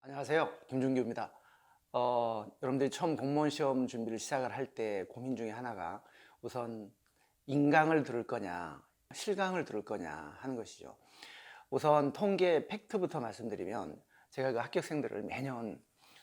안녕하세요. 김준규입니다. 여러분들이 처음 공무원 시험 준비를 시작을 할 때 고민 중에 하나가 우선 인강을 들을 거냐, 실강을 들을 거냐 하는 것이죠. 우선 통계 팩트부터 말씀드리면 제가 그 합격생들을 매년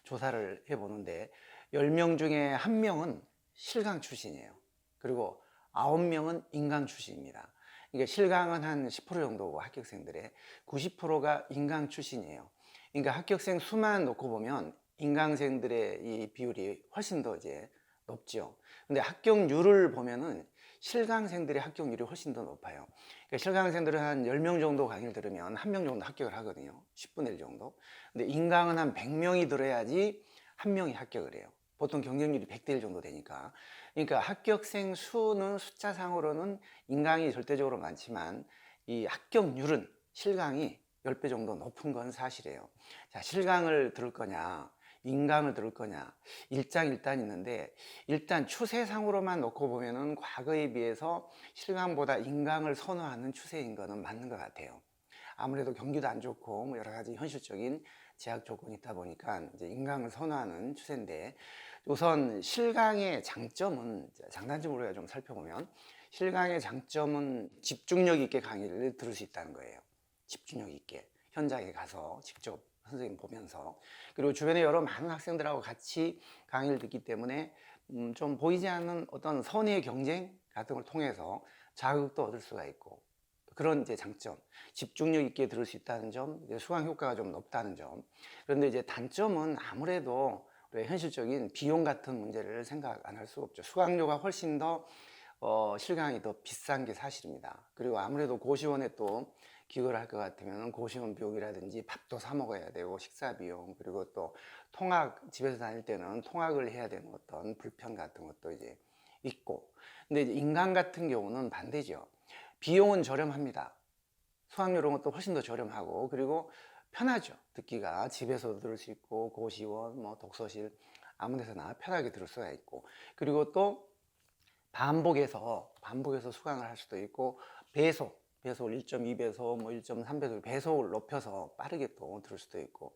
조사를 해보는데 10명 중에 1명은 실강 출신이에요. 그리고 9명은 인강 출신입니다. 그러니까 실강은 한 10% 정도고 합격생들의 90%가 인강 출신이에요. 그러니까 합격생 수만 놓고 보면 인강생들의 이 비율이 훨씬 더 이제 높죠. 근데 합격률을 보면은 실강생들의 합격률이 훨씬 더 높아요. 그러니까 실강생들은 한 10명 정도 강의를 들으면 1명 정도 합격을 하거든요. 10분의 1 정도. 근데 인강은 한 100명이 들어야지 1명이 합격을 해요. 보통 경쟁률이 100대 1 정도 되니까. 그러니까 합격생 수는 숫자상으로는 인강이 절대적으로 많지만 이 합격률은 실강이 10배 정도 높은 건 사실이에요. 자, 실강을 들을 거냐, 인강을 들을 거냐, 일장일단 있는데, 일단 추세상으로만 놓고 보면은 과거에 비해서 실강보다 인강을 선호하는 추세인 거는 맞는 것 같아요. 아무래도 경기도 안 좋고 뭐 여러 가지 현실적인 제약 조건이 있다 보니까 이제 인강을 선호하는 추세인데, 우선 실강의 장점은, 장단점으로 우리가 좀 살펴보면, 실강의 장점은 집중력 있게 강의를 들을 수 있다는 거예요. 집중력 있게 현장에 가서 직접 선생님 보면서, 그리고 주변에 여러 많은 학생들하고 같이 강의를 듣기 때문에 좀 보이지 않는 어떤 선의의 경쟁 같은 걸 통해서 자극도 얻을 수가 있고, 그런 이제 장점, 집중력 있게 들을 수 있다는 점, 수강 효과가 좀 높다는 점. 그런데 이제 단점은 아무래도 우리가 현실적인 비용 같은 문제를 생각 안 할 수가 없죠. 수강료가 훨씬 더 실강이 더 비싼 게 사실입니다. 그리고 아무래도 고시원에 또 기거를 할 것 같으면 고시원 비용이라든지 밥도 사 먹어야 되고 식사 비용, 그리고 또 통학, 집에서 다닐 때는 통학을 해야 되는 어떤 불편 같은 것도 이제 있고. 근데 이제 인강 같은 경우는 반대죠. 비용은 저렴합니다. 수학료 이런 것도 훨씬 더 저렴하고, 그리고 편하죠. 듣기가 집에서도 들을 수 있고, 고시원, 뭐 독서실 아무 데서나 편하게 들을 수가 있고, 그리고 또 반복해서 수강을 할 수도 있고, 배속을 1.2배속, 뭐 1.3배속 배속을 높여서 빠르게 또 들을 수도 있고,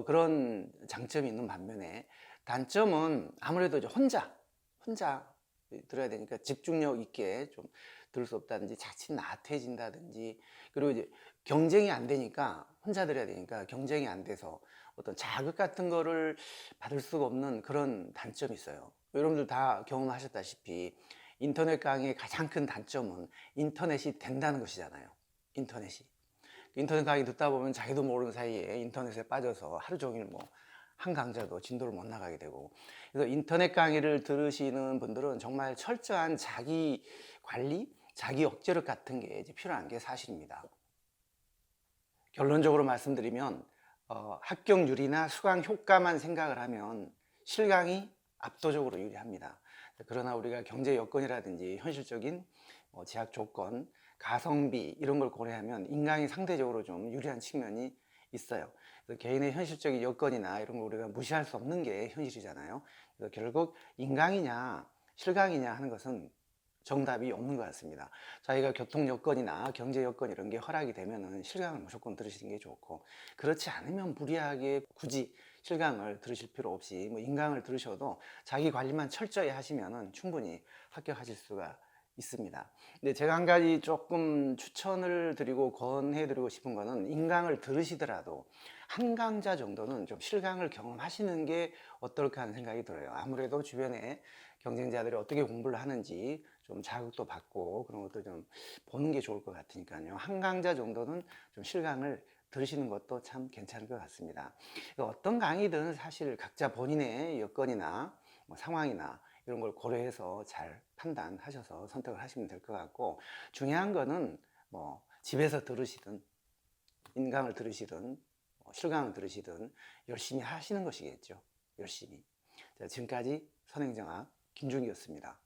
그런 장점이 있는 반면에 단점은 아무래도 이제 혼자 들어야 되니까 집중력 있게 좀 들을 수 없다든지, 자칫 나태해진다든지, 그리고 이제 경쟁이 안 되니까, 혼자 들어야 되니까 경쟁이 안 돼서 어떤 자극 같은 거를 받을 수가 없는 그런 단점이 있어요. 여러분들 다 경험하셨다시피 인터넷 강의의 가장 큰 단점은 인터넷이 된다는 것이잖아요. 인터넷 강의 듣다 보면 자기도 모르는 사이에 인터넷에 빠져서 하루 종일 뭐 한 강좌도 진도를 못 나가게 되고. 그래서 인터넷 강의를 들으시는 분들은 정말 철저한 자기 관리, 자기 억제력 같은 게 이제 필요한 게 사실입니다. 결론적으로 말씀드리면 합격률이나 수강 효과만 생각을 하면 실강이 압도적으로 유리합니다. 그러나 우리가 경제 여건이라든지 현실적인 제약 조건, 가성비 이런 걸 고려하면 인강이 상대적으로 좀 유리한 측면이 있어요. 그래서 개인의 현실적인 여건이나 이런 걸 우리가 무시할 수 없는 게 현실이잖아요. 그래서 결국 인강이냐 실강이냐 하는 것은 정답이 없는 것 같습니다. 자기가 교통 여건이나 경제 여건 이런 게 허락이 되면은 실강을 무조건 들으시는 게 좋고, 그렇지 않으면 무리하게 굳이 실강을 들으실 필요 없이 뭐 인강을 들으셔도 자기 관리만 철저히 하시면은 충분히 합격하실 수가 있습니다. 근데 제가 한 가지 조금 추천을 드리고 권해 드리고 싶은 거는, 인강을 들으시더라도 한 강좌 정도는 좀 실강을 경험하시는 게 어떨까 하는 생각이 들어요. 아무래도 주변에 경쟁자들이 어떻게 공부를 하는지 좀 자극도 받고 그런 것도 좀 보는 게 좋을 것 같으니까요. 한 강좌 정도는 좀 실강을 들으시는 것도 참 괜찮을 것 같습니다. 어떤 강의든 사실 각자 본인의 여건이나 뭐 상황이나 이런 걸 고려해서 잘 판단하셔서 선택을 하시면 될 것 같고, 중요한 거는 뭐 집에서 들으시든 인강을 들으시든 실강을 들으시든 열심히 하시는 것이겠죠. 열심히. 자, 지금까지 선행정학 김준기였습니다.